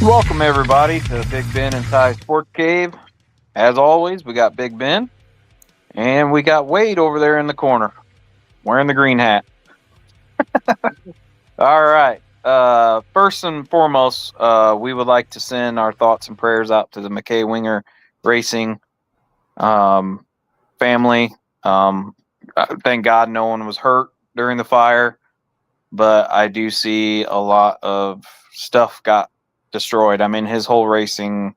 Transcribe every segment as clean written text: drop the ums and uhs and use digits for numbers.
Welcome, everybody, to Big Ben and Ty Sports Cave. As always, we got Big Ben, and we got Wade over there in the corner, wearing the green hat. All right. First and foremost, we would like to send our thoughts and prayers out to the McKay Winger Racing family. Thank God no one was hurt during the fire, but I do see a lot of stuff got destroyed. I mean, his whole racing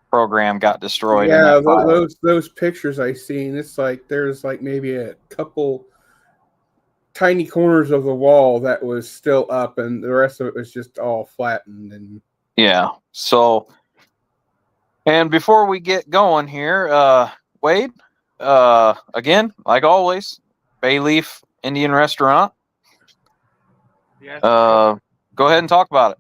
program got destroyed in that fire. Those pictures I seen, it's like there's like maybe a couple tiny corners of the wall that was still up, and the rest of it was just all flattened. And yeah. So, and before we get going here, Wade, again, like always, Bayleaf Indian Restaurant. Yes. Go ahead and talk about it.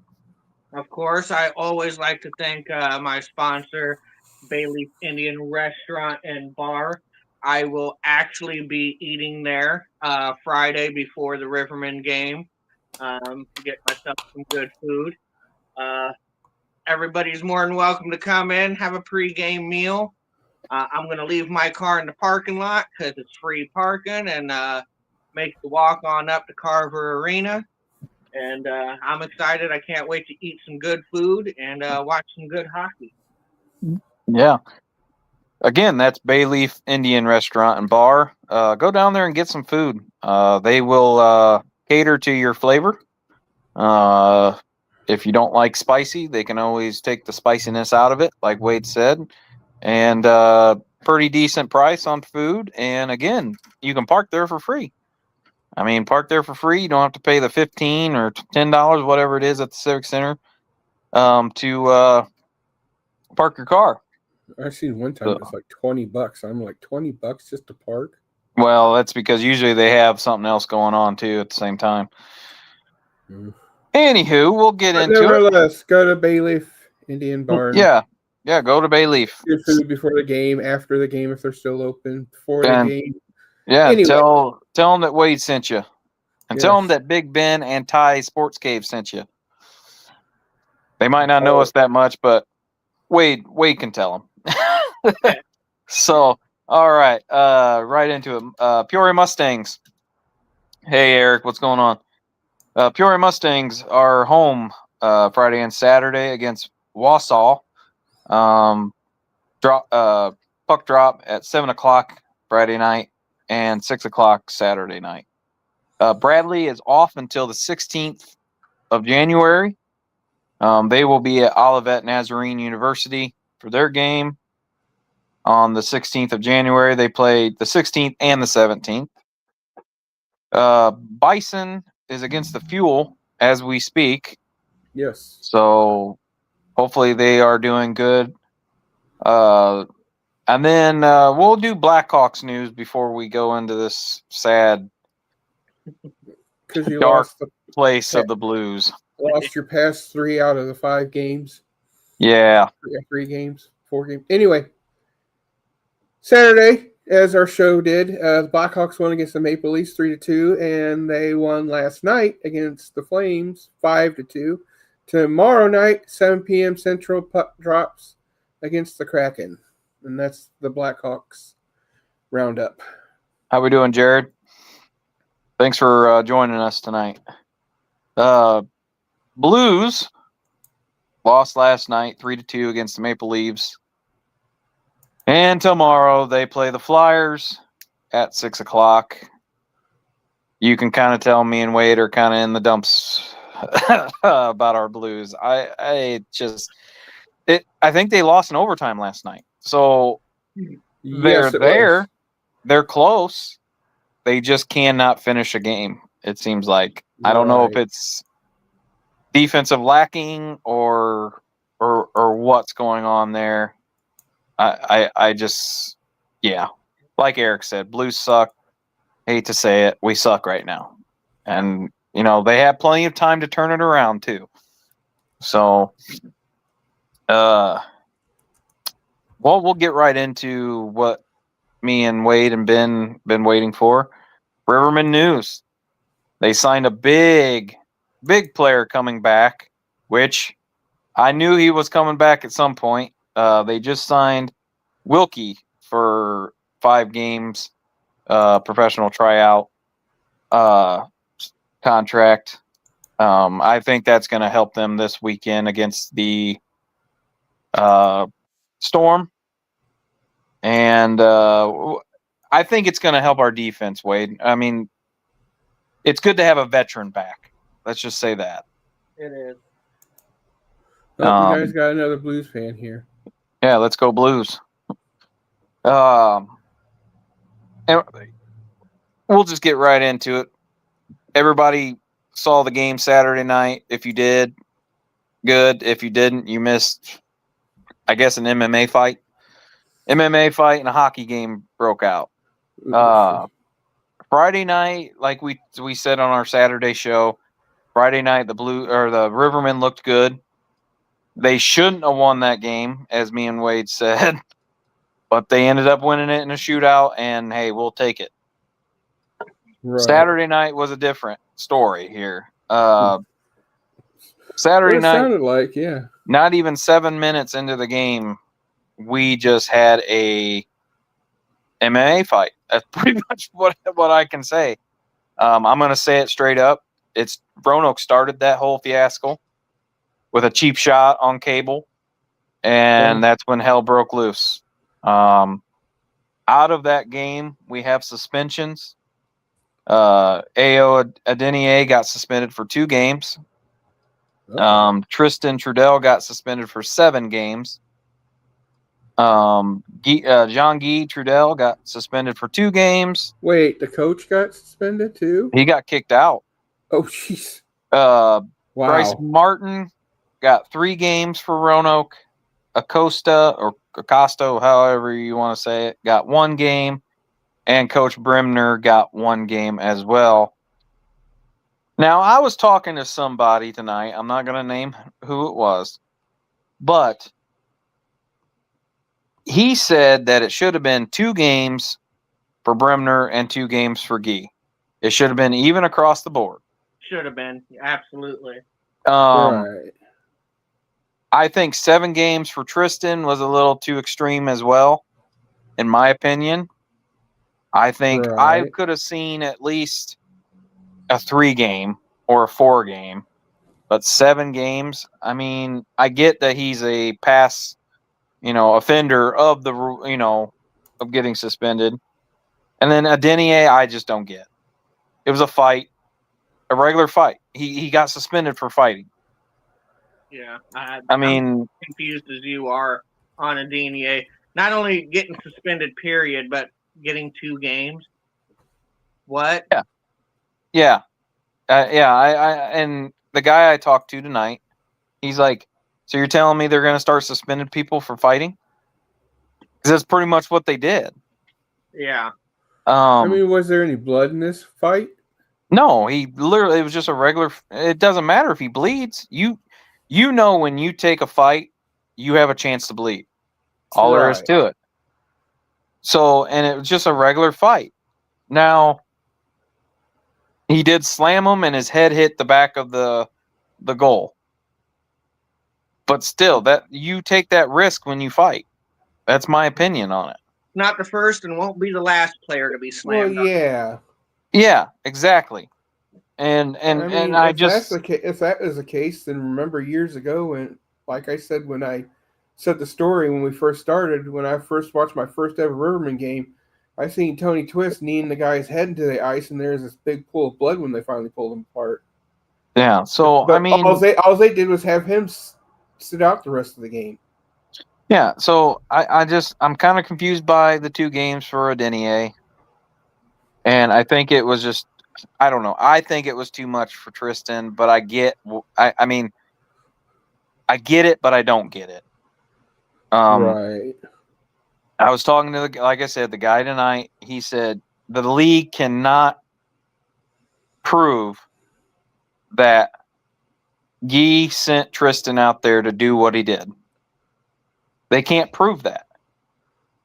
Of course, I always like to thank my sponsor, Bailey Indian Restaurant and Bar. I will actually be eating there Friday before the Rivermen game to get myself some good food. Everybody's more than welcome to come in, have a pregame meal. I'm going to leave my car in the parking lot because it's free parking and make the walk on up to Carver Arena. And I'm excited. I can't wait to eat some good food and watch some good hockey. Yeah. Again, that's Bayleaf Indian Restaurant and Bar. Go down there and get some food. They will cater to your flavor. If you don't like spicy, they can always take the spiciness out of it, like Wade said. And pretty decent price on food. And again, you can park there for free. I mean, park there for free. You don't have to pay the $15 or $10, whatever it is at the Civic Center, to park your car. I seen one time it's like $20. I'm like, $20 just to park? Well, that's because usually they have something else going on too at the same time. Anywho, we'll get into nevertheless, go to Bayleaf Indian Bar. Yeah, go to Bayleaf. Good food before the game, after the game if they're still open, before the game. Yeah, anyway. Tell them that Wade sent you. And tell them that Big Ben and Ty Sports Cave sent you. They might not know us that much, but Wade can tell them. So, all right, right into it. Peoria Mustangs. Hey, Eric, what's going on? Peoria Mustangs are home Friday and Saturday against Wausau. Puck drop at 7 o'clock Friday night and 6 o'clock Saturday night. Bradley is off until the 16th of January. They will be at Olivet Nazarene University for their game on the 16th of January. They play the 16th and the 17th. Bison is against the Fuel as we speak. Yes. So hopefully they are doing good. And then we'll do Blackhawks news before we go into this sad, dark place of the Blues. Lost your past 3 out of the 5 games. Yeah. 3 games, 4 games. Anyway, Saturday, as our show did, the Blackhawks won against the Maple Leafs 3-2, and they won last night against the Flames 5-2. Tomorrow night, 7 p.m. Central, puck drops against the Kraken. And that's the Blackhawks roundup. How we doing, Jared? Thanks for joining us tonight. Blues lost last night 3-2 against the Maple Leafs. And tomorrow they play the Flyers at 6 o'clock. You can kind of tell me and Wade are kind of in the dumps about our Blues. I think they lost in overtime last night. So they're there. They're close. They just cannot finish a game, it seems like. I don't know if it's defensive lacking or what's going on there. I just, like Eric said, Blues suck. Hate to say it. We suck right now. And, they have plenty of time to turn it around too. So, we'll get right into what me and Wade and Ben been waiting for. Rivermen news. They signed a big player coming back, which I knew he was coming back at some point. They just signed Wilkie for 5 games, professional tryout contract. I think that's going to help them this weekend against the Storm. And I think it's going to help our defense, Wade. I mean, it's good to have a veteran back. Let's just say that. It is. Oh, you guys got another Blues fan here. Yeah, let's go Blues. And we'll just get right into it. Everybody saw the game Saturday night. If you did, good. If you didn't, you missed, I guess, an MMA fight. MMA fight and a hockey game broke out. Friday night, like we said on our Saturday show, Friday night the Rivermen looked good. They shouldn't have won that game, as me and Wade said, but they ended up winning it in a shootout, and hey, we'll take it. Right. Saturday night was a different story here. Saturday night sounded like, yeah. Not even 7 minutes into the game, we just had a MMA fight. That's pretty much what I can say. I'm going to say it straight up. It's Roanoke started that whole fiasco with a cheap shot on cable, and that's when hell broke loose. Out of that game, we have suspensions. A.O. Adenier got suspended for 2 games. Tristan Trudell got suspended for 7 games. Jean-Guy Trudell got suspended for 2 games. Wait, the coach got suspended too? He got kicked out. Oh, jeez. Wow. Bryce Martin got 3 games for Roanoke. Acosta, however you want to say it, got 1 game. And Coach Bremner got 1 game as well. Now, I was talking to somebody tonight. I'm not going to name who it was. But he said that it should have been 2 games for Bremner and 2 games for Guy. It should have been even across the board. Should have been. Absolutely. Right. I think 7 games for Tristan was a little too extreme as well, in my opinion. I think I could have seen at least a 3 game or a 4 game, but 7 games. I mean, I get that he's a pass, offender of of getting suspended. And then Adenier, I just don't get. It was a fight, a regular fight. He got suspended for fighting. Yeah, I'm confused as you are on Adenier. Not only getting suspended, period, but getting 2 games. What? Yeah. And the guy I talked to tonight, he's like, so you're telling me they're going to start suspending people for fighting? Because that's pretty much what they did. Yeah. Was there any blood in this fight? No, it was just a regular. It doesn't matter if he bleeds. You when you take a fight, you have a chance to bleed. All there is to it. So, and it was just a regular fight. Now, he did slam him, and his head hit the back of the goal. But still, that you take that risk when you fight. That's my opinion on it. Not the first and won't be the last player to be slammed. Well, yeah. Yeah, exactly. And if that was the case, then remember years ago when, like I said, when I said the story when we first started, when I first watched my first ever Riverman game, I seen Tony Twist kneeing the guy's head into the ice, and there's this big pool of blood when they finally pulled him apart. Yeah, so but all they did was have him sit out the rest of the game. Yeah, so I'm kind of confused by the 2 games for Adenier. And I think it was just, I don't know. I think it was too much for Tristan, but I get it, but I don't get it. Right. I was talking to like I said, the guy tonight. He said the league cannot prove that Guy sent Tristan out there to do what he did. They can't prove that.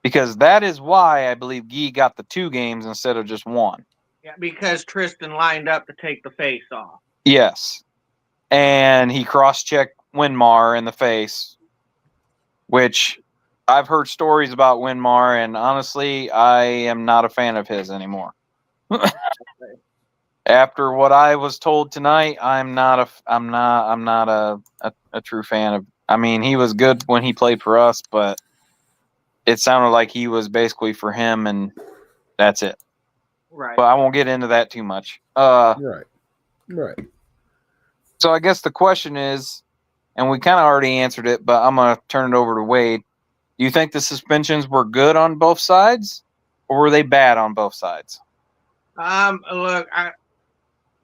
Because that is why I believe Guy got the 2 games instead of just 1. Yeah, because Tristan lined up to take the face off. Yes. And he cross-checked Winmar in the face, which I've heard stories about Winmar, and honestly, I am not a fan of his anymore. After what I was told tonight, I'm not a true fan of. I mean, he was good when he played for us, but it sounded like he was basically for him, and that's it. Right. But I won't get into that too much. Right. So I guess the question is, and we kind of already answered it, but I'm gonna turn it over to Wade. Do you think the suspensions were good on both sides, or were they bad on both sides? Look,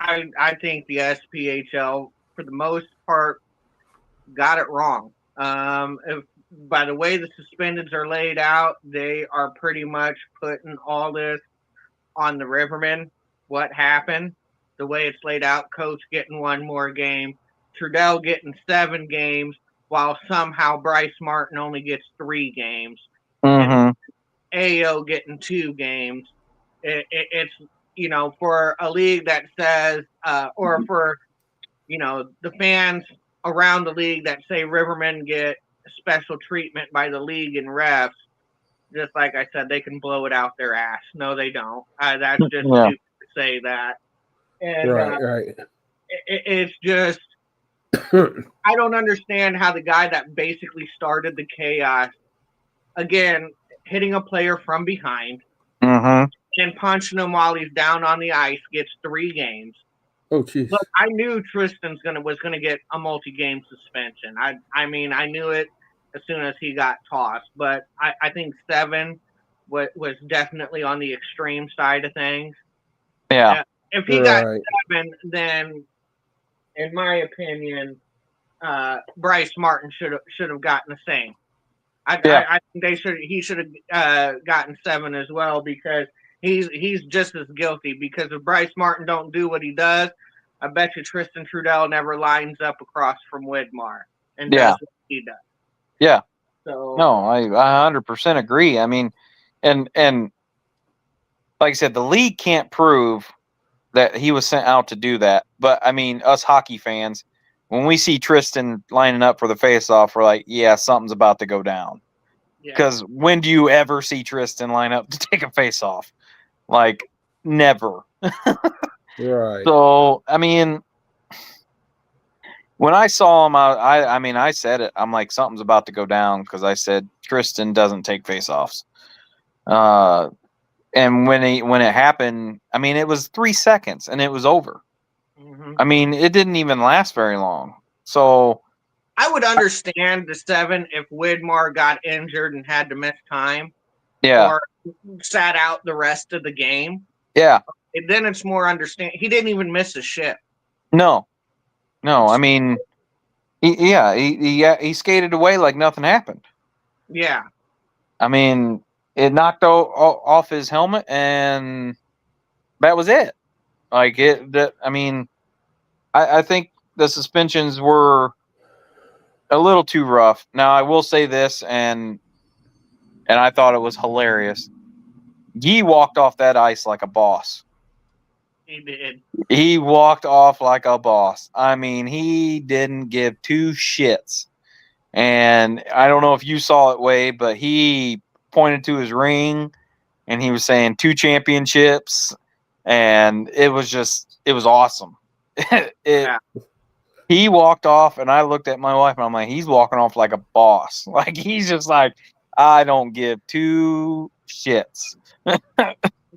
I think the SPHL for the most part got it wrong. If by the way the suspendeds are laid out, they are pretty much putting all this on the Rivermen. What happened? The way it's laid out, Coach getting one more game, Trudell getting 7 games, while somehow Bryce Martin only gets 3 games, and AO getting 2 games. It's for a league that says, or for the fans around the league that say Rivermen get special treatment by the league and refs. Just like I said, they can blow it out their ass. No, they don't. That's just stupid to say that. And Right. It's just I don't understand how the guy that basically started the chaos, again, hitting a player from behind and punching him while he's down on the ice, gets 3 games. Oh, jeez. Look, I knew Tristan's was gonna get a multi-game suspension. I mean, I knew it as soon as he got tossed. But I think 7 was definitely on the extreme side of things. Yeah. If he got 7, then, in my opinion, Bryce Martin should have gotten the same. I think he should have gotten 7 as well, because he's just as guilty. Because if Bryce Martin don't do what he does, I bet you Tristan Trudell never lines up across from Widmar and does what he does. Yeah. So no, I 100% agree. I mean, and like I said, the league can't prove that he was sent out to do that. But I mean, us hockey fans, when we see Tristan lining up for the face-off, we're like, yeah, something's about to go down. Because when do you ever see Tristan line up to take a face-off? Like, never. Right. So, I mean, when I saw him, I said it. I'm like, something's about to go down, because I said Tristan doesn't take face-offs. And when it happened, I mean, it was 3 seconds and it was over. I mean, it didn't even last very long. So I would understand the 7 if Widmar got injured and had to miss time. Yeah. Or sat out the rest of the game. Yeah. And then it's more understand. He didn't even miss a shift. No. I mean, he skated away like nothing happened. Yeah. I mean, it knocked off his helmet, and that was it. Like I mean, I think the suspensions were a little too rough. Now, I will say this, and I thought it was hilarious. He walked off that ice like a boss. He did. He walked off like a boss. I mean, he didn't give 2 shits. And I don't know if you saw it, Wade, but he pointed to his ring, and he was saying 2 championships, and it was awesome. He walked off, and I looked at my wife, and I'm like, he's walking off like a boss. Like, he's just like, I don't give 2 shits.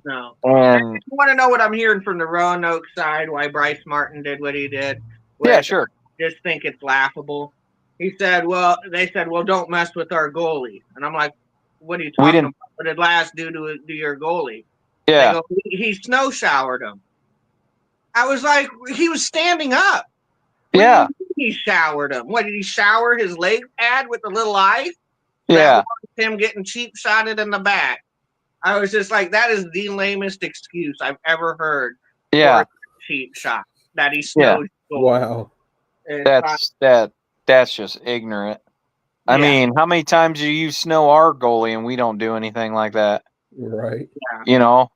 No. And you want to know what I'm hearing from the Roanoke side, why Bryce Martin did what he did? Yeah, sure. I just think it's laughable. They said, well, don't mess with our goalie. And I'm like, what are you talking about? What did Last do to your goalie? Yeah. They go, he snow showered him. I was like, he was standing up. Yeah. He showered him. What, did he shower his leg pad with the little ice? Yeah. That was him getting cheap shotted in the back. I was just like, that is the lamest excuse I've ever heard. Yeah. For a cheap shot that he snowed. Yeah. Wow. That's just ignorant. I mean, how many times do you snow our goalie and we don't do anything like that? Right. Yeah. You know?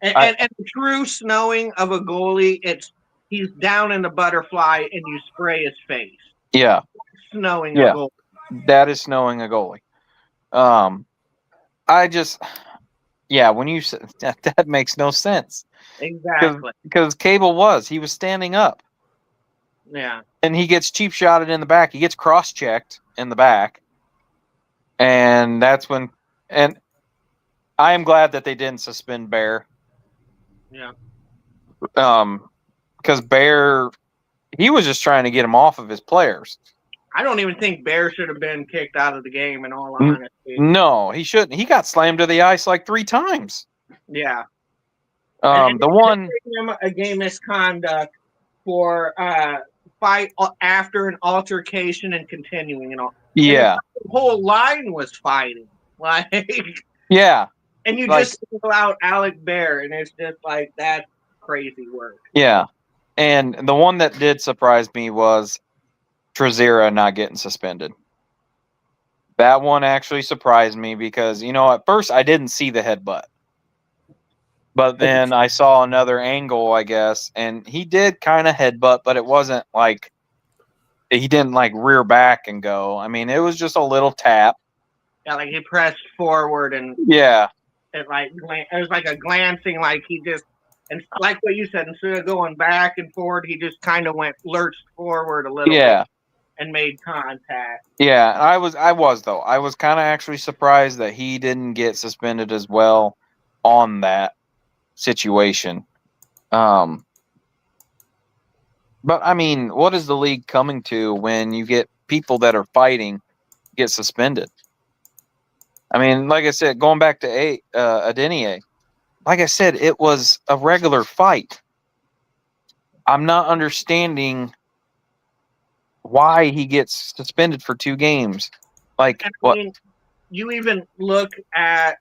And the true snowing of a goalie, he's down in the butterfly and you spray his face. Yeah. snowing Yeah. a goal. That is snowing a goalie. I just, yeah, when you said that makes no sense. Exactly. Because he was standing up. Yeah. And he gets cheap shotted in the back. He gets cross checked in the back. And that's when, and I am glad that they didn't suspend Bear. Yeah. Because Bear, he was just trying to get him off of his players. I don't even think Bear should have been kicked out of the game, in all honesty. No, he shouldn't. He got slammed to the ice like 3 times. Yeah. The one a game misconduct for fight after an altercation and continuing and all. Yeah. And the whole line was fighting. Like, yeah. And you Like, just single out Alec Bear, and it's just like, that's crazy work. Yeah. And the one that did surprise me was Trezira not getting suspended. That one actually surprised me because, at first I didn't see the headbutt. But then I saw another angle, I guess, and he did kind of headbutt, but it wasn't like he didn't like rear back and go. I mean, it was just a little tap. Yeah, like he pressed forward and Yeah. It was like a glancing, like he just, and like what you said, instead of going back and forward, he just kind of lurched forward a little bit and made contact. Yeah, I was kind of actually surprised that he didn't get suspended as well on that situation. But I mean, what is the league coming to when you get people that are fighting get suspended? I mean, like I said, going back to Adenier, like I said, it was a regular fight. I'm not understanding why he gets suspended for 2 games. Like, what? I mean, you even look at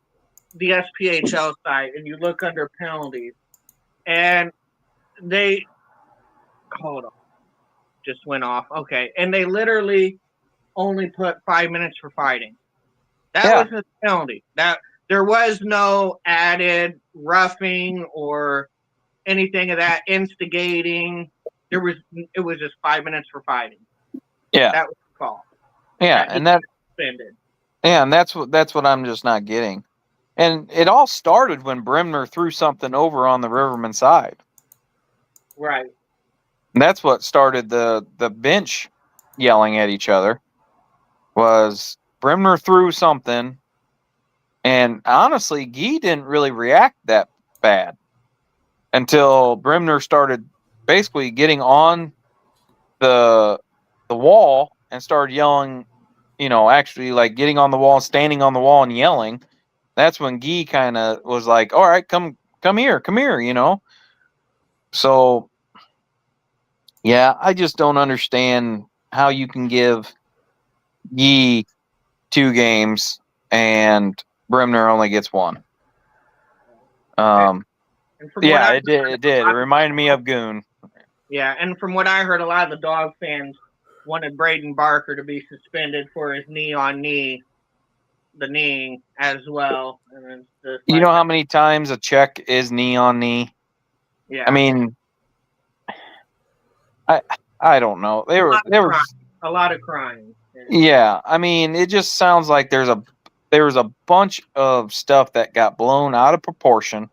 the SPHL site and you look under penalties, and they just went off. Okay, and they literally only put 5 minutes for fighting. That was a penalty. That there was no added roughing or anything of that, instigating. It was just 5 minutes for fighting. Yeah, that was the call. Yeah, and that suspended. Yeah, and that's what I'm just not getting. And it all started when Bremner threw something over on the Rivermen side. Right. And that's what started the bench yelling at each other. Was Bremner threw something, and honestly, Guy didn't really react that bad until Bremner started basically getting on the wall and started yelling, actually like getting on the wall, standing on the wall and yelling. That's when Guy kind of was like, all right, come here. So, yeah, I just don't understand how you can give Guy 2 games and Bremner only gets 1. It did. It reminded me of Goon. Yeah, and from what I heard, a lot of the Dog fans wanted Braden Barker to be suspended for his knee-on-knee, the kneeing as well. And it's you know how many times a check is knee-on-knee? Yeah. I mean, I don't know. There was a lot of crying. Yeah, I mean, it just sounds like there was a bunch of stuff that got blown out of proportion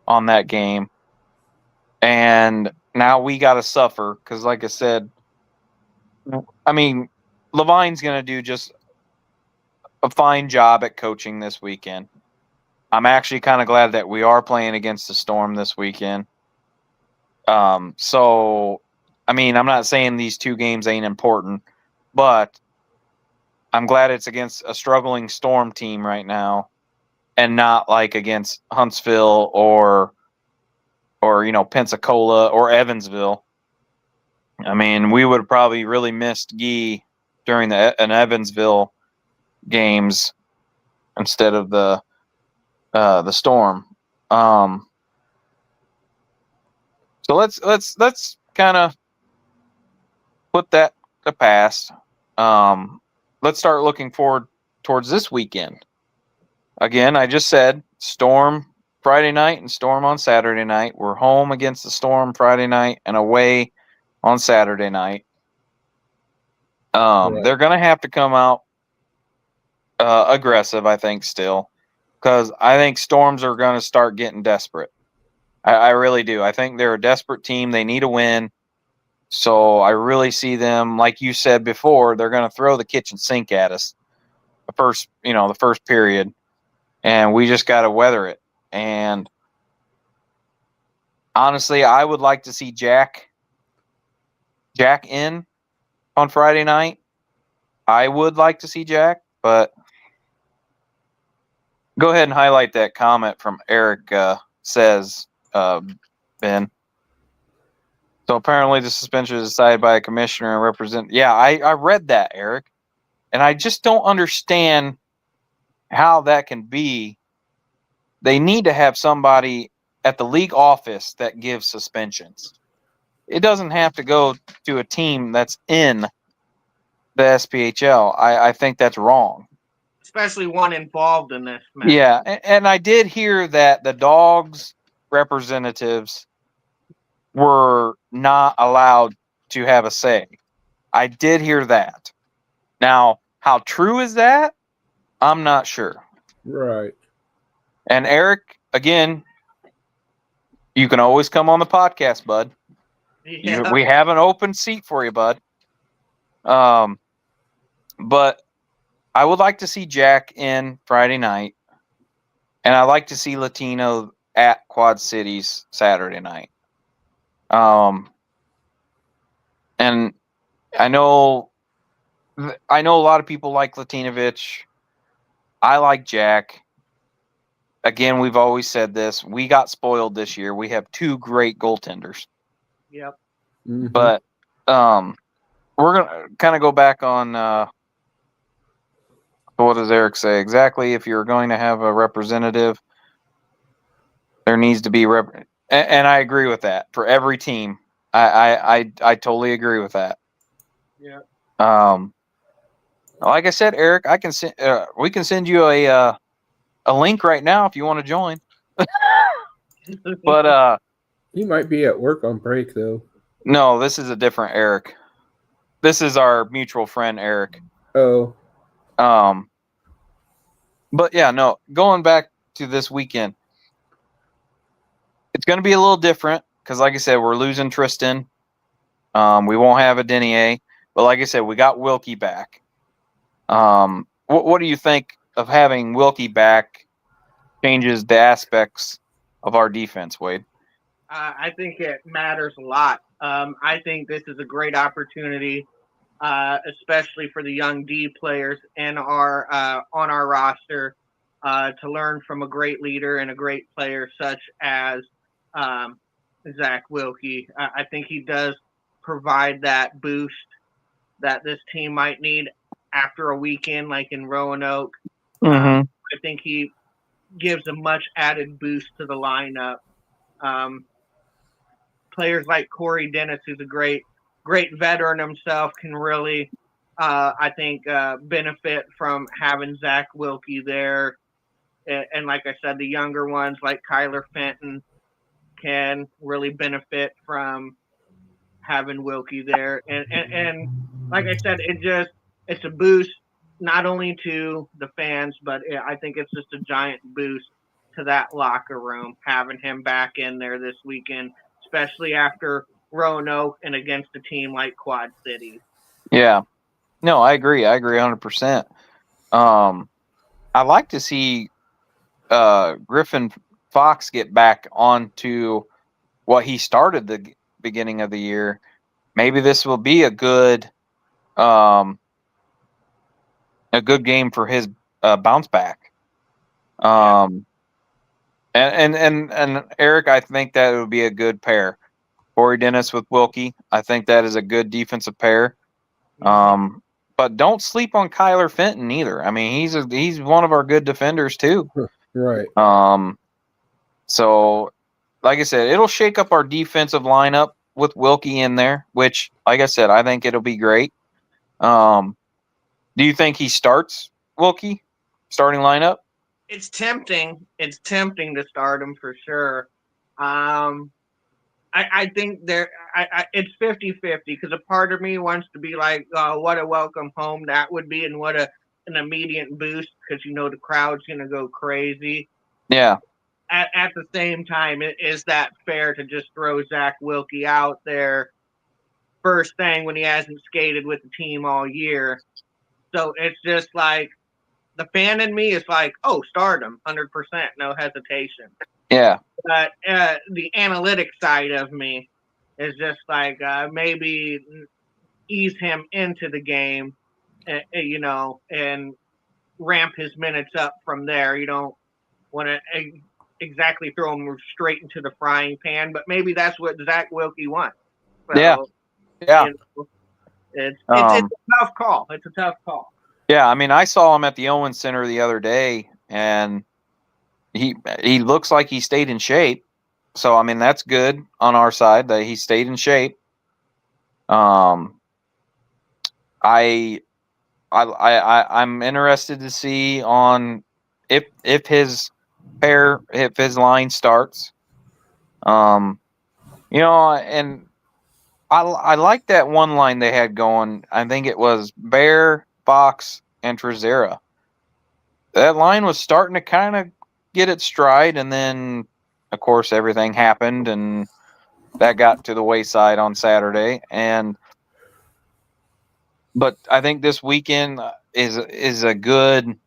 on that game, and now we got to suffer because, like I said, I mean, Levine's going to do just a fine job at coaching this weekend. I'm actually kind of glad that we are playing against the Storm this weekend. So, I mean, I'm not saying these 2 games ain't important, but I'm glad it's against a struggling Storm team right now and not like against Huntsville or Pensacola or Evansville. I mean, we would have probably really missed Guy during an Evansville games instead of the Storm. So let's kind of put that to past. Let's start looking forward towards this weekend. Again, I just said Storm Friday night and Storm on Saturday night. We're home against the Storm Friday night and away on Saturday night. They're going to have to come out aggressive, I think, still, because I think Storms are going to start getting desperate. I really do. I think they're a desperate team. They need a win. So I really see them, like you said before, they're going to throw the kitchen sink at us the first period, and we just got to weather it. And honestly, I would like to see Jack in on Friday night. I would like to see Jack, but go ahead and highlight that comment from Eric says, Ben. So apparently the suspension is decided by a commissioner and represent. Yeah, I read that, Eric, and I just don't understand how that can be. They need to have somebody at the league office that gives suspensions. It doesn't have to go to a team that's in the SPHL. I think that's wrong. Especially one involved in this match. Yeah, and I did hear that the Dogs representatives were not allowed to have a say. I did hear that. Now, how true is that? I'm not sure. Right. And Eric, again, you can always come on the podcast, bud. Yeah. We have an open seat for you, bud. But I would like to see Jack in Friday night, and I like to see Latino at Quad Cities Saturday night. And I know a lot of people like Latinovic. I like Jack. Again, we've always said this. We got spoiled this year. We have two great goaltenders. Yep. Mm-hmm. But we're going to kind of go back on what does Eric say? Exactly. If you're going to have a representative, there needs to be and I agree with that for every team. I totally agree with that. Yeah. Like I said, Eric, I can we can send you a link right now if you want to join. But He might be at work on break though. no, this is a different Eric. This is our mutual friend Eric. Oh. But yeah, no, going back to this weekend, it's going to be a little different because, like I said, we're losing Tristan. We won't have a Denier, but like I said, we got Wilkie back. What do you think of having Wilkie back? Changes the aspects of our defense, Wade. I think it matters a lot. I think this is a great opportunity, especially for the young D players in our on our roster, to learn from a great leader and a great player such as Zach Wilkie. I think he does provide that boost that this team might need after a weekend like in Roanoke. Mm-hmm. I think he gives a much added boost to the lineup. Players like Corey Dennis, who's a great veteran himself, can really, I think, benefit from having Zach Wilkie there. And like I said, the younger ones like Kyler Fenton can really benefit from having Wilkie there. And like I said, it's a boost not only to the fans, but I think it's just a giant boost to that locker room having him back in there this weekend, especially after Roanoke and against a team like Quad Cities. Yeah. No, I agree. 100%. I like to see Griffin Fox get back onto what he started the beginning of the year. Maybe this will be a good game for his bounce back. And Eric, I think that would be a good pair. Corey Dennis with Wilkie. I think that is a good defensive pair. But don't sleep on Kyler Fenton either. I mean, he's one of our good defenders too. Right. So like I said, it'll shake up our defensive lineup with Wilkie in there, which, like I said, I think it'll be great. Do you think he starts Wilkie starting lineup? It's tempting. It's tempting to start him for sure. I think it's 50-50 because a part of me wants to be like, what a welcome home that would be, and what an immediate boost because the crowd's gonna go crazy. Yeah. At the same time, is that fair to just throw Zach Wilke out there first thing when he hasn't skated with the team all year? So it's just like the fan in me is like, oh, start him, 100%, no hesitation. Yeah. But the analytic side of me is just like maybe ease him into the game, and ramp his minutes up from there. You don't want to exactly throw him straight into the frying pan, but maybe that's what Zach Wilke wants. So, Yeah. It's a tough call. It's a tough call. Yeah, I mean, I saw him at the Owens Center the other day, and he looks like he stayed in shape. So, I mean, that's good on our side that he stayed in shape. I'm interested to see on if his line starts. And I like that one line they had going. I think it was Bear, Fox, and Trezera. That line was starting to kind of get its stride, and then, of course, everything happened, and that got to the wayside on Saturday. But I think this weekend is a good,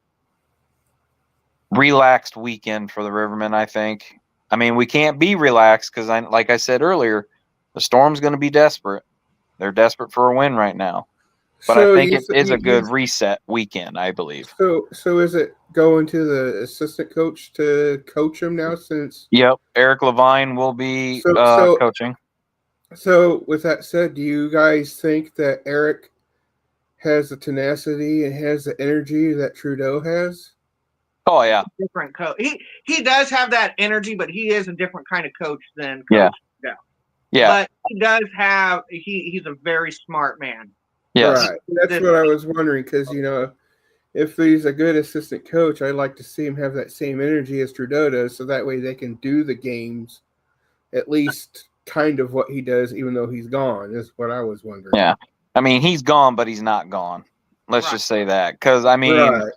relaxed weekend for the Rivermen, I think. I mean, we can't be relaxed because, like I said earlier, the Storm's going to be desperate. They're desperate for a win right now. But I think it is a good reset weekend, I believe. So is it going to the assistant coach to coach him now since? Yep, Eric Levine will be coaching. So with that said, do you guys think that Eric has the tenacity and has the energy that Trudeau has? Oh yeah, different coach. He does have that energy, but he is a different kind of coach than Coach Trudeau. Yeah, but he does have. He's a very smart man. Yes. Right. That's what I was wondering because, if he's a good assistant coach, I'd like to see him have that same energy as Trudeau does so that way they can do the games at least kind of what he does even though he's gone is what I was wondering. Yeah. I mean, he's gone, but he's not gone. Let's just say that. Because, I know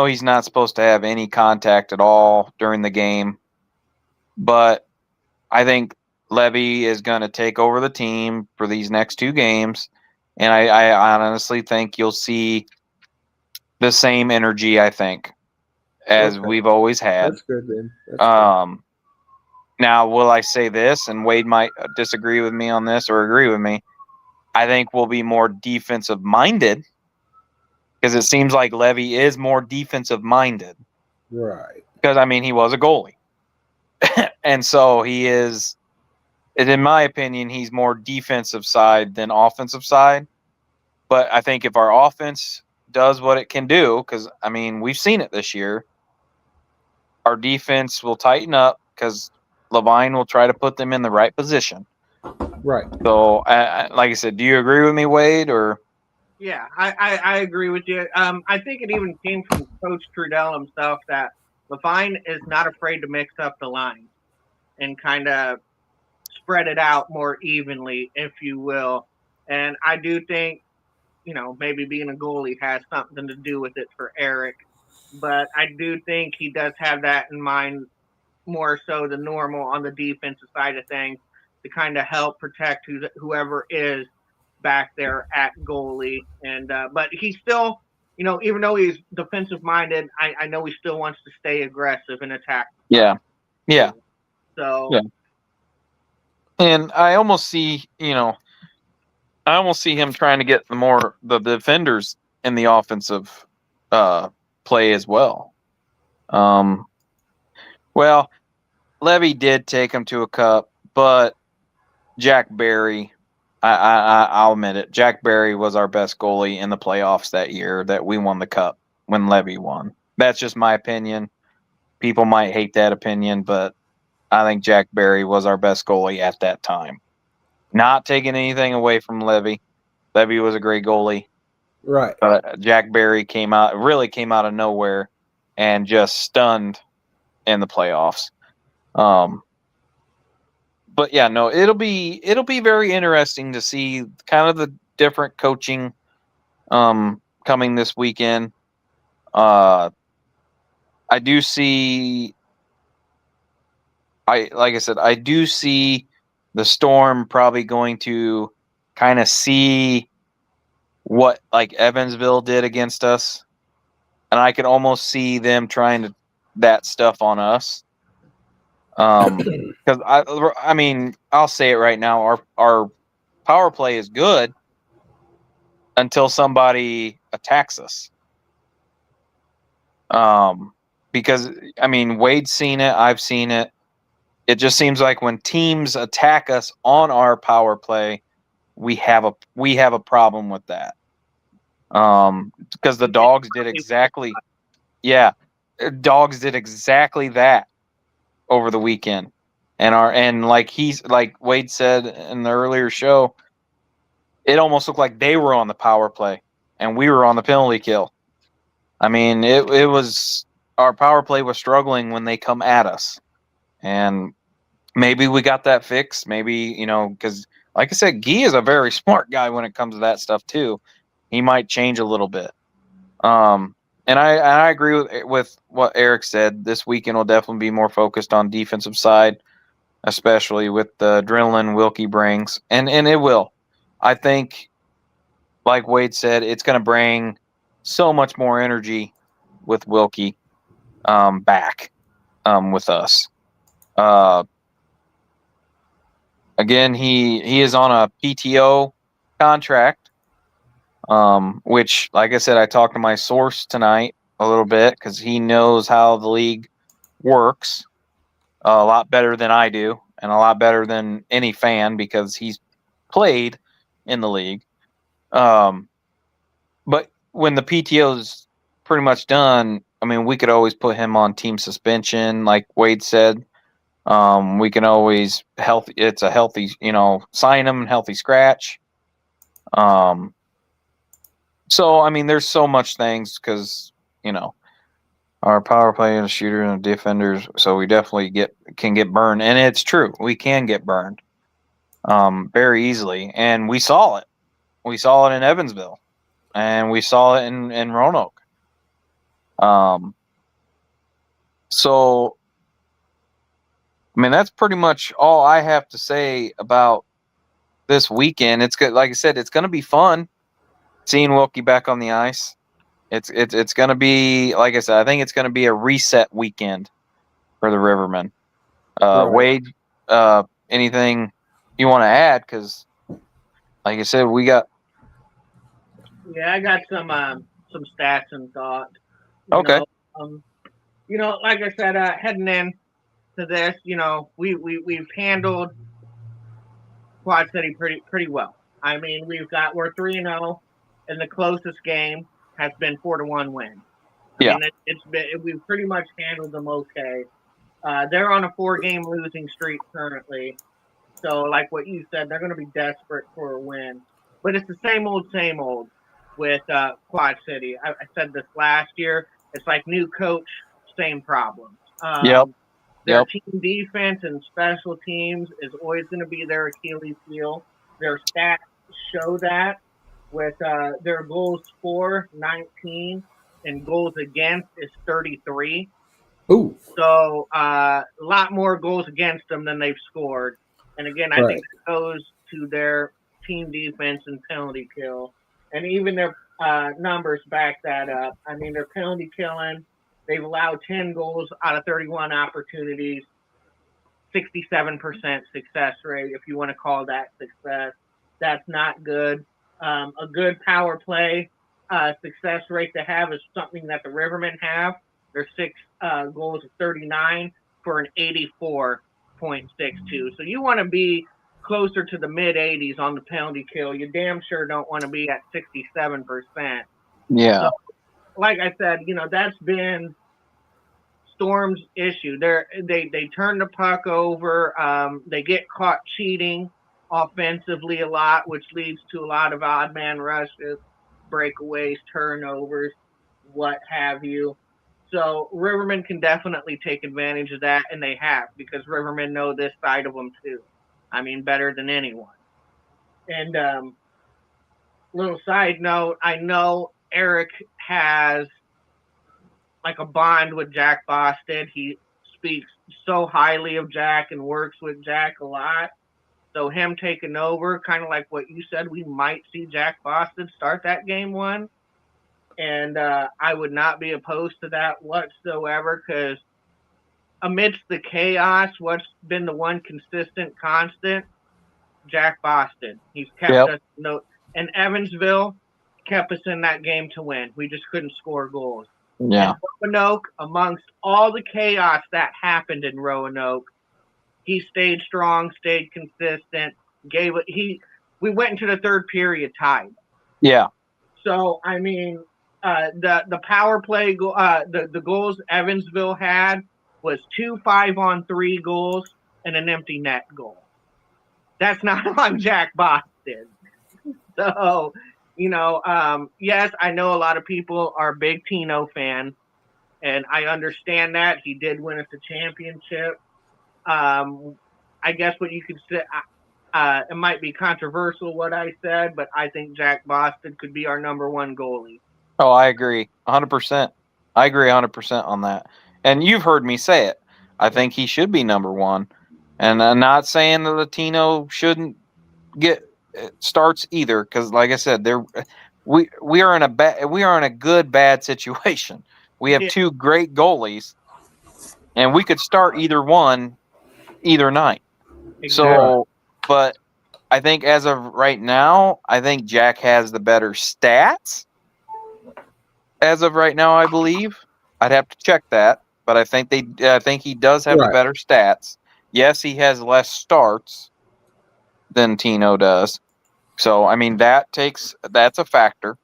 he's not supposed to have any contact at all during the game, but I think Levy is going to take over the team for these next two games, and I honestly think you'll see the same energy, I think, as we've always had. That's good then. Now, will I say this, and Wade might disagree with me on this or agree with me, I think we'll be more defensive-minded because it seems like Levy is more defensive-minded. Right. Because, he was a goalie. And so he is, in my opinion, he's more defensive side than offensive side. But I think if our offense does what it can do, because, we've seen it this year, our defense will tighten up because Levine will try to put them in the right position. Right. So, like I said, do you agree with me, Wade? Or yeah, I agree with you. I think it even came from Coach Trudell himself that Levine is not afraid to mix up the line and kind of spread it out more evenly, if you will. And I do think, maybe being a goalie has something to do with it for Eric. But I do think he does have that in mind more so than normal on the defensive side of things to kind of help protect whoever is back there at goalie. And but he still, even though he's defensive minded, I know he still wants to stay aggressive and attack. Yeah. So. Yeah. And I almost see, him trying to get the defenders in the offensive play as well. Well, Levy did take him to a cup, but Jack Barry, I'll admit it, Jack Barry was our best goalie in the playoffs that year that we won the cup when Levy won. That's just my opinion. People might hate that opinion, but I think Jack Barry was our best goalie at that time. Not taking anything away from Levy. Levy was a great goalie. Right. But Jack Barry came out of nowhere and just stunned in the playoffs. but yeah, no, it'll be very interesting to see kind of the different coaching coming this weekend. I do see like I said, I do see the Storm probably going to kind of see what like Evansville did against us, and I could almost see them trying to that stuff on us. Because I mean, I'll say it right now, our power play is good until somebody attacks us. Because I mean, Wade's seen it, I've seen it. It just seems like when teams attack us on our power play, we have a problem with that. Because the Dogs did exactly, Dogs did exactly that over the weekend, and like Wade said in the earlier show, it almost looked like they were on the power play and we were on the penalty kill. I mean, it was our power play was struggling when they come at us, and maybe we got that fixed. Maybe, because like I said, Guy is a very smart guy when it comes to that stuff too. He might change a little bit. And I agree with what Eric said. This weekend will definitely be more focused on defensive side, especially with the adrenaline Wilkie brings, and it will. I think, like Wade said, it's going to bring so much more energy with Wilkie back with us. Again, he is on a PTO contract, which, like I said, I talked to my source tonight a little bit because he knows how the league works a lot better than I do, and a lot better than any fan because he's played in the league. But when the PTO is pretty much done, I mean, we could always put him on team suspension, like Wade said. We can always it's a healthy, sign him, healthy scratch. So I mean, there's so much things because our power play and a shooter and defenders, so we definitely can get burned, and it's true, we can get burned, very easily, and we saw it. We saw it in Evansville, and we saw it in Roanoke. So I mean, that's pretty much all I have to say about this weekend. It's good. Like I said, it's going to be fun seeing Wilkie back on the ice. It's going to be, like I said, I think it's going to be a reset weekend for the Rivermen. Right. Wade, anything you want to add? Because, like I said, we got. Yeah, I got some stats and thoughts. Okay. Like I said, heading in to this, we've handled Quad City pretty well. I mean, we're 3-0, and the closest game has been 4-1 win. Yeah. I mean, we've pretty much handled them okay. They're on a 4-game losing streak currently, so like what you said, they're going to be desperate for a win. But it's the same old with Quad City. I said this last year. It's like new coach, same problems. Yep. Their team defense and special teams is always going to be their Achilles heel. Their stats show that with their goals for 19 and goals against is 33. Ooh. So a lot more goals against them than they've scored. And again, I think it goes to their team defense and penalty kill. And even their numbers back that up. I mean, their penalty killing, they've allowed 10 goals out of 31 opportunities, 67% success rate, if you want to call that success. That's not good. A good power play success rate to have is something that the Rivermen have. Their 6 goals of 39 for an 84.62. So you want to be closer to the mid-80s on the penalty kill. You damn sure don't want to be at 67%. Yeah. So, like I said, that's been Storm's issue. They turn the puck over. They get caught cheating offensively a lot, which leads to a lot of odd man rushes, breakaways, turnovers, what have you. So Rivermen can definitely take advantage of that, and they have, because Rivermen know this side of them too. I mean, better than anyone. And little side note, I know Eric has like a bond with Jack Boston. He speaks so highly of Jack and works with Jack a lot. So him taking over, kind of like what you said, we might see Jack Boston start that game one. And I would not be opposed to that whatsoever, because amidst the chaos, what's been the one consistent constant? Jack Boston. He's kept us and Evansville kept us in that game to win. We just couldn't score goals. Yeah. And Roanoke, amongst all the chaos that happened in Roanoke, he stayed strong, stayed consistent, we went into the third period tied. Yeah. So I mean, the power play, the goals Evansville had was 2 5-on-3 goals and an empty net goal. That's not on Jack Boston. So, yes, I know a lot of people are big Tino fans, and I understand that. He did win us a championship. I guess what you could say, it might be controversial what I said, but I think Jack Boston could be our number one goalie. Oh, I agree 100%. I agree 100% on that. And you've heard me say it. I think he should be number one. And I'm not saying that Latino shouldn't get starts either, because like I said, we are in a good bad situation. We have two great goalies, and we could start either one either night. Exactly. So, but I think as of right now, I think Jack has the better stats. As of right now, I believe. I'd have to check that, but I think he does have the better stats. Yes, he has less starts than Tino does. So, I mean, that's a factor.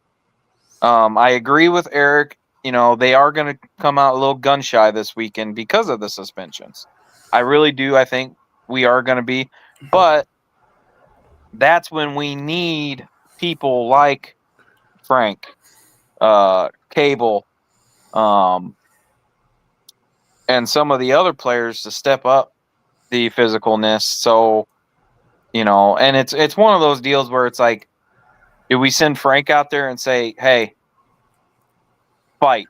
I agree with Eric. They are going to come out a little gun shy this weekend because of the suspensions. I really do. I think we are going to be. But that's when we need people like Frank, Cable, and some of the other players to step up the physicalness. So, and it's one of those deals where it's like, do we send Frank out there and say, hey, fight?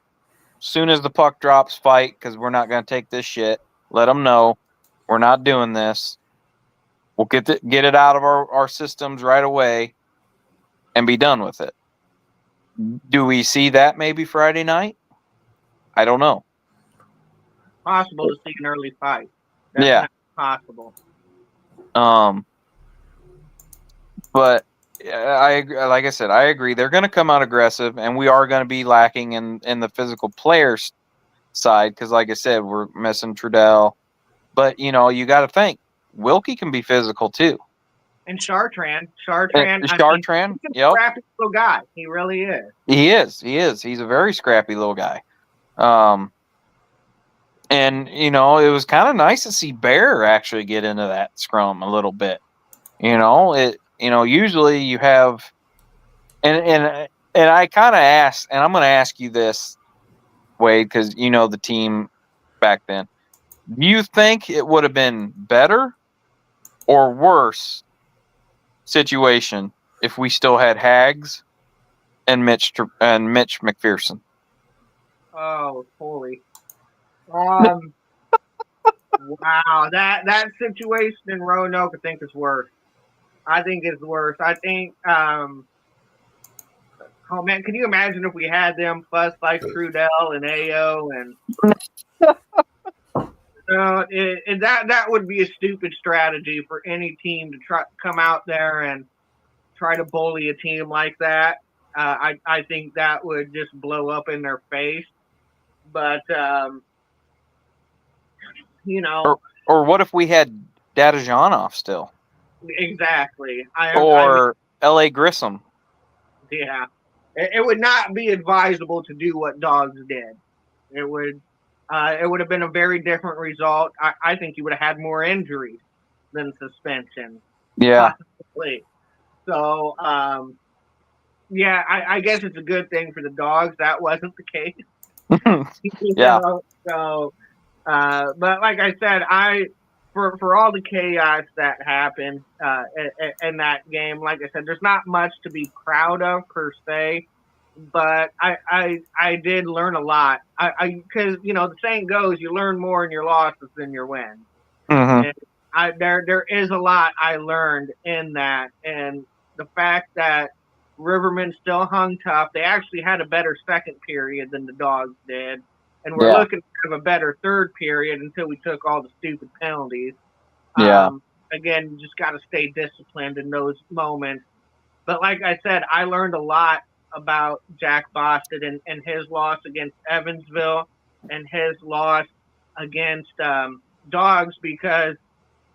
Soon as the puck drops, fight, because we're not going to take this shit. Let them know we're not doing this. We'll get it out of our systems right away and be done with it. Do we see that maybe Friday night? I don't know. Possible to see an early fight. That's not possible. But like I said, I agree. They're going to come out aggressive, and we are going to be lacking in the physical players side because, like I said, we're missing Trudell. But you got to think Wilkie can be physical too. And Chartrand, yep, scrappy little guy. He really is. He is. He's a very scrappy little guy. And it was kind of nice to see Bear actually get into that scrum a little bit. Usually you have, and I kind of asked, and I'm going to ask you this, Wade, because the team back then. Do you think it would have been better or worse situation if we still had Hags and Mitch McPherson? Oh, holy! Wow, that situation in Roanoke, I think is worse. I think it's worse. I think, oh man, can you imagine if we had them plus like Trudell and Ayo and that would be a stupid strategy for any team to try come out there and try to bully a team like that. I think that would just blow up in their face. But or what if we had Dadajanov still? Exactly. L.A. Grissom. Yeah. It would not be advisable to do what Dogs did. It would have been a very different result. I think you would have had more injuries than suspension. Yeah. Possibly. So, I guess it's a good thing for the Dogs that wasn't the case. Yeah. So, but like I said, for all the chaos that happened in that game, like I said, there's not much to be proud of per se, but I did learn a lot. Because the saying goes, you learn more in your losses than your wins. Mm-hmm. And there is a lot I learned in that, and the fact that Rivermen still hung tough. They actually had a better second period than the Dogs did, and we're Yeah. looking to have a better third period until we took all the stupid penalties. Yeah. Again, you just got to stay disciplined in those moments. But like I said, I learned a lot about Jack Boston and his loss against Evansville and his loss against Dogs, because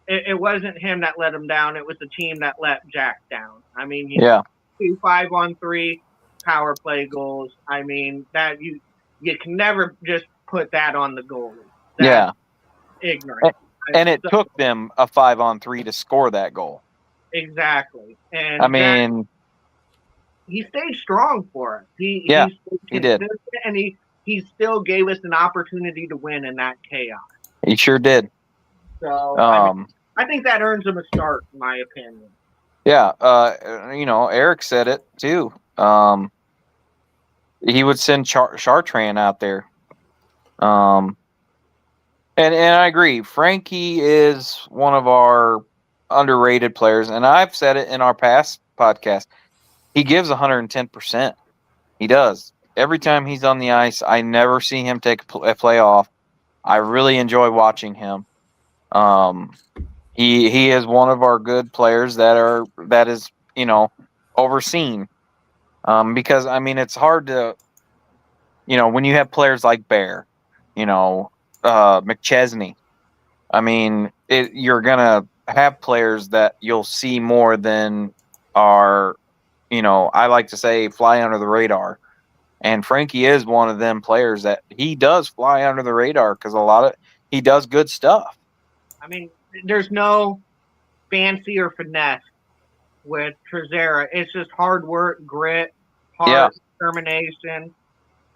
it wasn't him that let him down. It was the team that let Jack down. I mean, he Yeah. 2 5-on-3 power play goals. I mean, that you can never just put that on the goalie. That's ignorant. And it took them a 5-on-3 to score that goal. Exactly. And I Jack, mean, he stayed strong for us. He he did. And he still gave us an opportunity to win in that chaos. He sure did. So I think that earns him a start, in my opinion. Yeah, Eric said it too. He would send Chartrand out there. And I agree. Frankie is one of our underrated players, and I've said it in our past podcast. He gives 110%. He does. Every time he's on the ice, I never see him take a play off. I really enjoy watching him. He is one of our good players that is overseen. Because I mean it's hard to when you have players like Bear, McChesney. I mean you're gonna have players that you'll see more than are I like to say fly under the radar. And Frankie is one of them players that he does fly under the radar because he does good stuff. I mean, there's no fancy or finesse with Trezera. It's just hard work, grit, determination.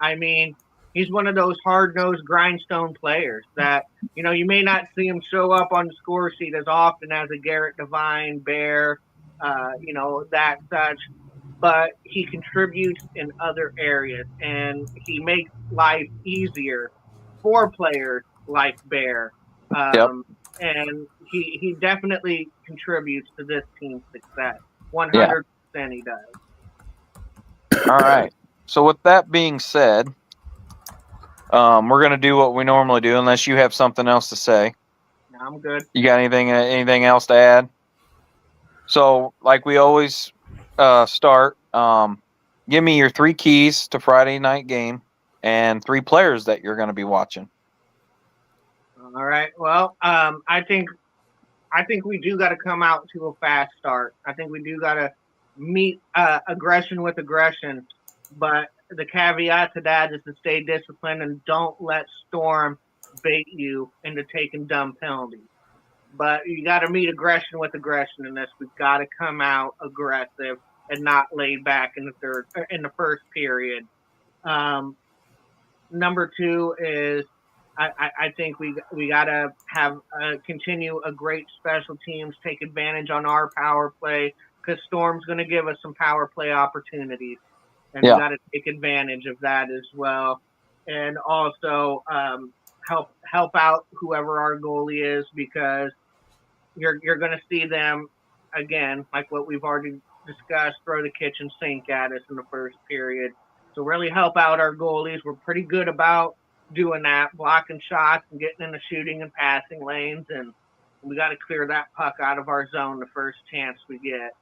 I mean, he's one of those hard-nosed grindstone players that, you may not see him show up on the score sheet as often as a Garrett Devine, Bear, that such, but he contributes in other areas, and he makes life easier for players like Bear. And he definitely contributes to this team's success. 100% he does. All right. So with that being said, we're going to do what we normally do unless you have something else to say. No, I'm good. You got anything else to add? So like we always start, give me your 3 keys to Friday night game and 3 players that you're going to be watching. All right. Well, I think we do got to come out to a fast start. I think we do got to meet aggression with aggression, but the caveat to that is to stay disciplined and don't let Storm bait you into taking dumb penalties. But you got to meet aggression with aggression in this. We've got to come out aggressive and not lay back in the first period. Number 2 is I think we got to have continue a great special teams, take advantage on our power play, because Storm's going to give us some power play opportunities, and we got to take advantage of that as well. And also help out whoever our goalie is, because you're going to see them again, like what we've already discussed, throw the kitchen sink at us in the first period. So really help out our goalies. We're pretty good about doing that, blocking shots and getting in the shooting and passing lanes, and we got to clear that puck out of our zone the first chance we get.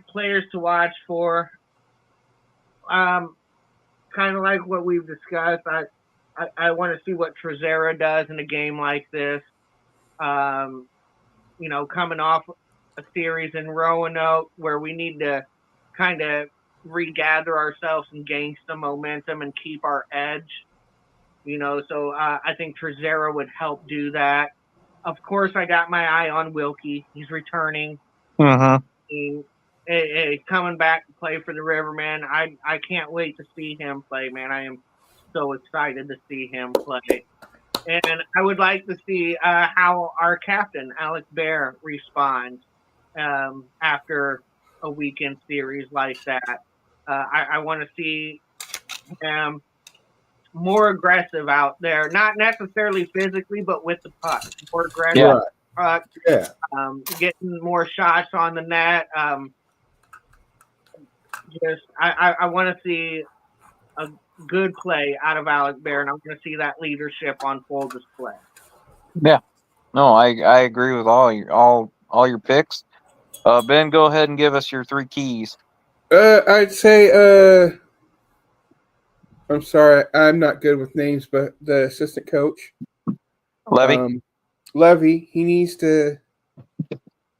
Players to watch for, kind of like what we've discussed. I want to see what Trezera does in a game like this. Coming off a series in Roanoke where we need to kind of regather ourselves and gain some momentum and keep our edge, so I think Trezera would help do that. Of course, I got my eye on Wilkie. He's returning. Coming back to play for the Rivermen. I can't wait to see him play, man. I am so excited to see him play. And I would like to see how our captain, Alex Bear, responds after a weekend series like that. I want to see him more aggressive out there, not necessarily physically, but with the puck. More aggressive Yeah. Right. puck, Yeah. getting more shots on the net. I want to see a good play out of Alex Bear, and I want to see that leadership on full display. Yeah. No, I agree with all your picks. Ben, go ahead and give us your 3 keys. I'd say I'm sorry, I'm not good with names, but the assistant coach, Levy. Levy, he needs to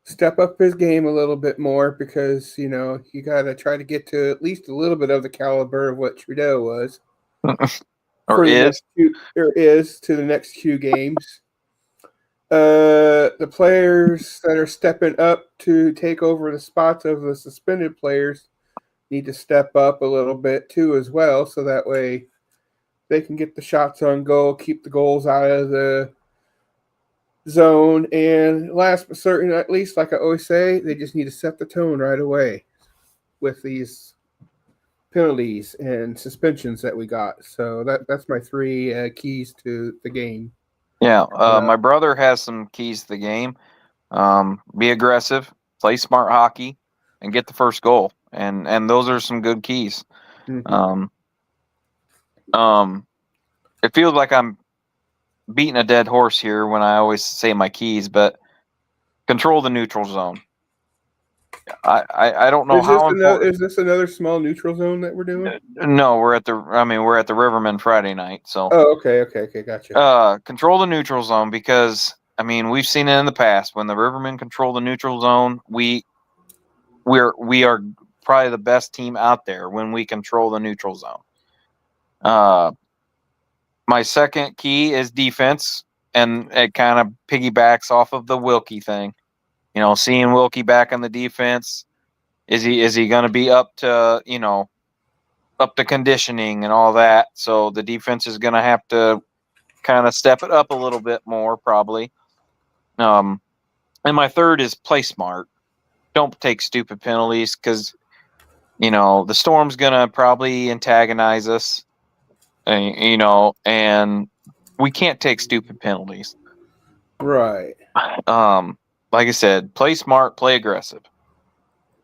step up his game a little bit more because you got to try to get to at least a little bit of the caliber of what Trudeau was Or is. to the next few games. The players that are stepping up to take over the spots of the suspended players need to step up a little bit too as well, so that way they can get the shots on goal, keep the goals out of the zone, and last but certainly not least, like I always say, they just need to set the tone right away with these penalties and suspensions that we got. So that's my 3 keys to the game. Yeah. My brother has some keys to the game. Be aggressive, play smart hockey, and get the first goal. And those are some good keys. Mm-hmm. It feels like I'm beating a dead horse here when I always say my keys, but control the neutral zone. I don't know how important. Is this another small neutral zone that we're doing? No, we're at the Rivermen Friday night. So Oh, okay, gotcha. control the neutral zone because we've seen it in the past when the Rivermen control the neutral zone. We are probably the best team out there when we control the neutral zone. My second key is defense, and it kind of piggybacks off of the Wilkie thing. Seeing Wilkie back on the defense, is he going to be up to conditioning and all that? So the defense is going to have to kind of step it up a little bit more, probably. And my third is play smart. Don't take stupid penalties because the Storm's going to probably antagonize us. And we can't take stupid penalties. Right. Like I said, play smart, play aggressive.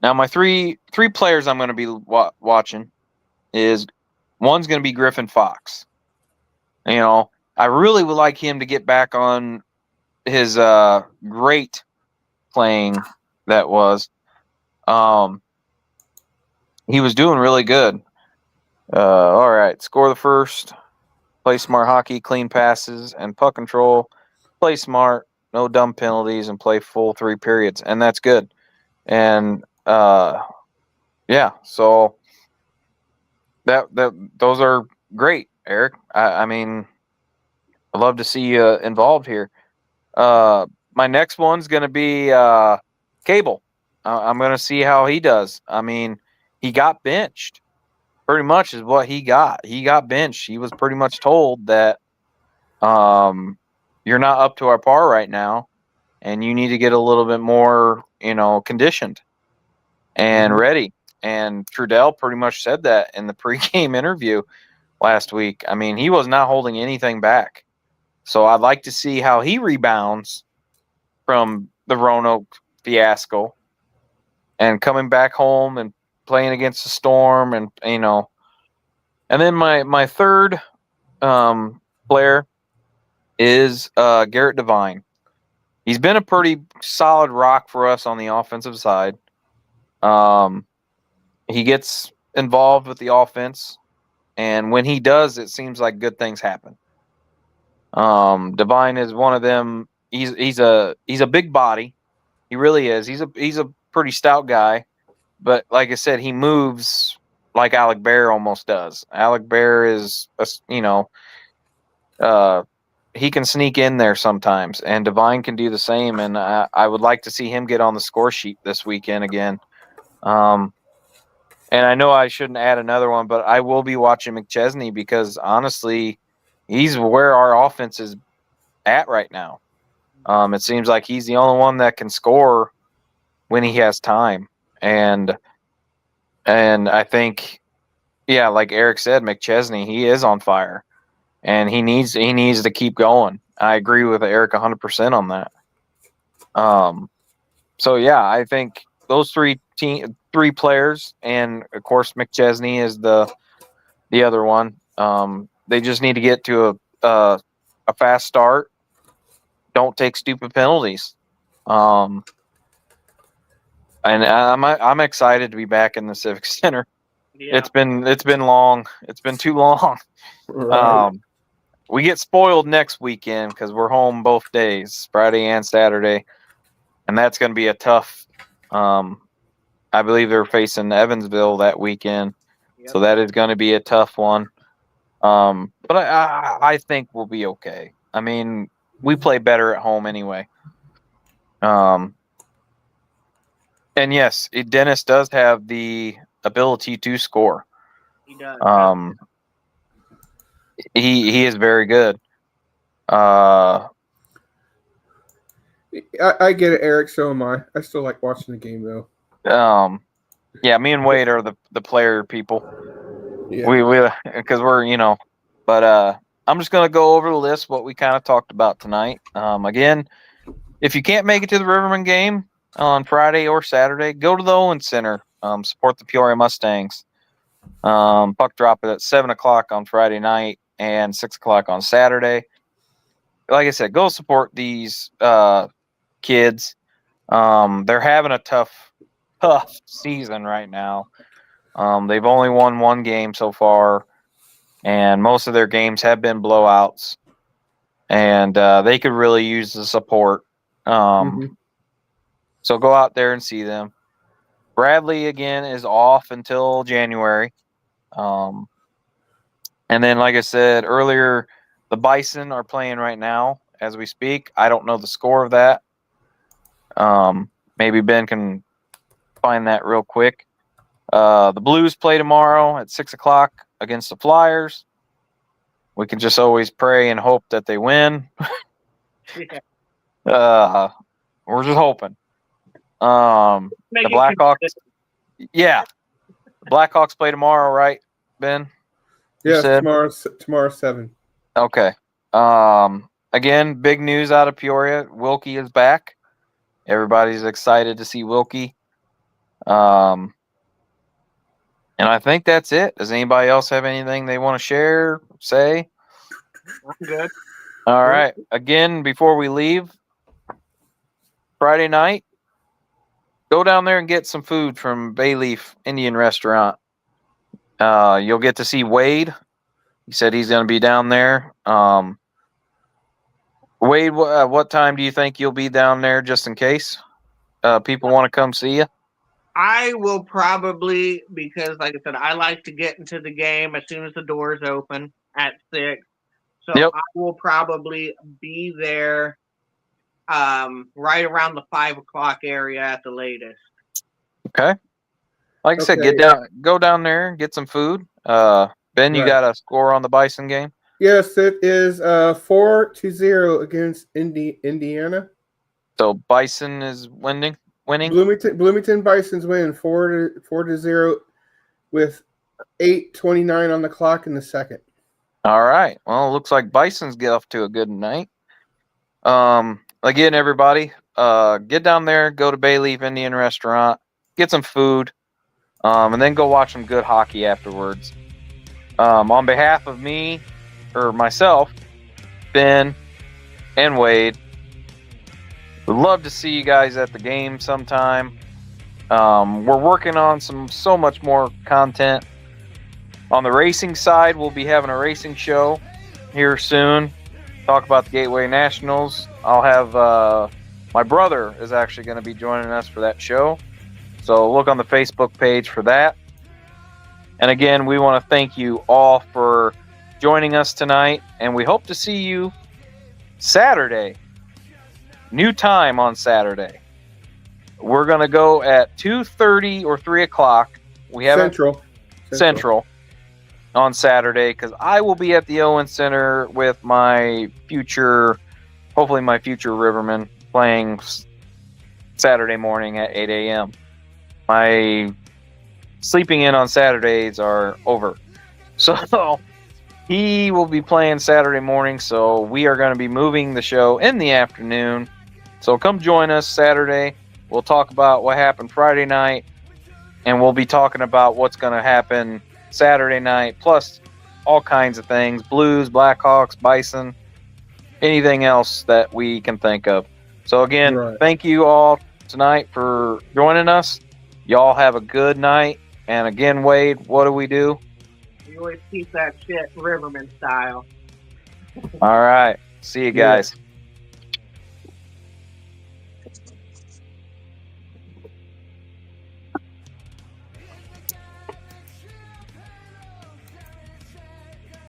Now, my three players I'm going to be watching is one's going to be Griffin Fox. I really would like him to get back on his great playing that was. He was doing really good. All right, score the first, play smart hockey, clean passes, and puck control. Play smart, no dumb penalties, and play full 3 periods, and that's good. And yeah, so that those are great, Eric. I'd love to see you involved here. My next one's going to be Cable. I'm going to see how he does. He got benched. Pretty much is what he got. He got benched. He was pretty much told that you're not up to our par right now, and you need to get a little bit more, conditioned and ready. And Trudell pretty much said that in the pregame interview last week. He was not holding anything back. So I'd like to see how he rebounds from the Roanoke fiasco and coming back home and playing against the Storm and and then my third player is Garrett Devine. He's been a pretty solid rock for us on the offensive side. He gets involved with the offense, and when he does, it seems like good things happen. Devine is one of them. He's a big body. He really is. He's a pretty stout guy, but like I said, he moves like Alec Bear almost does. Alec Bear is he can sneak in there sometimes, and Devine can do the same. And I would like to see him get on the score sheet this weekend again. And I know I shouldn't add another one, but I will be watching McChesney because honestly, he's where our offense is at right now. It seems like he's the only one that can score when he has time, and I think, yeah, like Eric said, McChesney, he is on fire, and he needs to keep going. I agree with Eric 100% on that. So yeah, I think those three players, and of course McChesney is the other one. They just need to get to a fast start. Don't take stupid penalties. And I'm excited to be back in the Civic Center. Yeah. It's been long. It's been too long. Right. We get spoiled next weekend because we're home both days, Friday and Saturday, and that's going to be a tough. I believe they're facing Evansville that weekend, Yep. so that is going to be a tough one. But I think we'll be okay. I mean, we play better at home anyway. And yes, Dennis does have the ability to score. He does. He is very good. I get it, Eric. So am I. I still like watching the game, though. Yeah, me and Wade are the player people. Yeah. We because we're but I'm just gonna go over the list what we kind of talked about tonight. Again, if you can't make it to the Rivermen game on Friday or Saturday, go to the Owen Center. Support the Peoria Mustangs. Puck drop at 7:00 on Friday night and 6:00 on Saturday. Like I said, go support these kids. They're having a tough season right now. They've only won one game so far, and most of their games have been blowouts. And they could really use the support. So go out there and see them. Bradley, again, is off until January. And then, like I said earlier, the Bison are playing right now as we speak. I don't know the score of that. Maybe Ben can find that real quick. The Blues play tomorrow at 6:00 against the Flyers. We can just always pray and hope that they win. We're just hoping. The Blackhawks. Yeah, the Blackhawks play tomorrow, right, Ben? Yeah, tomorrow 7. Okay. Again, big news out of Peoria. Wilkie is back. Everybody's excited to see Wilkie. And I think that's it. Does anybody else have anything they want to share, say? I'm good. All right. Again, before we leave, Friday night, go down there and get some food from Bayleaf Indian Restaurant. You'll get to see Wade. He said he's going to be down there. Wade, what time do you think you'll be down there just in case people want to come see you? I will probably, because like I said, I like to get into the game as soon as the doors open at 6. So Yep. I will probably be there right around the 5:00 area at the latest. Okay. Like I said, go down there and get some food. Ben, you got a score on the Bison game? Yes, it is 4-0 against Indiana. So Bison is winning. Bloomington Bison's winning 4-0 with 8:29 on the clock in the second. All right. Well, it looks like Bison's get off to a good night. Again, everybody, get down there, go to Bayleaf Indian Restaurant, get some food, and then go watch some good hockey afterwards. On behalf of me, or myself, Ben, and Wade, would love to see you guys at the game sometime. We're working on so much more content. On the racing side, we'll be having a racing show here soon. Talk about the Gateway Nationals. I'll have my brother is actually going to be joining us for that show. So look on the Facebook page for that. And again, we want to thank you all for joining us tonight, and we hope to see you Saturday. New time on Saturday. We're going to go at 2:30 or 3:00. We have Central on Saturday, because I will be at the Owen Center with my future hopefully my future Rivermen playing Saturday morning at 8 a.m. My sleeping in on Saturdays are over. So he will be playing Saturday morning, so we are going to be moving the show in the afternoon. So come join us Saturday. We'll talk about what happened Friday night, and we'll be talking about what's going to happen Saturday night, plus all kinds of things, Blues, Blackhawks, Bison, anything else that we can think of. So again, Right. Thank you all tonight for joining us. Y'all have a good night. And again, Wade, what do? We always keep that shit Riverman style. All right. See you guys. Yeah.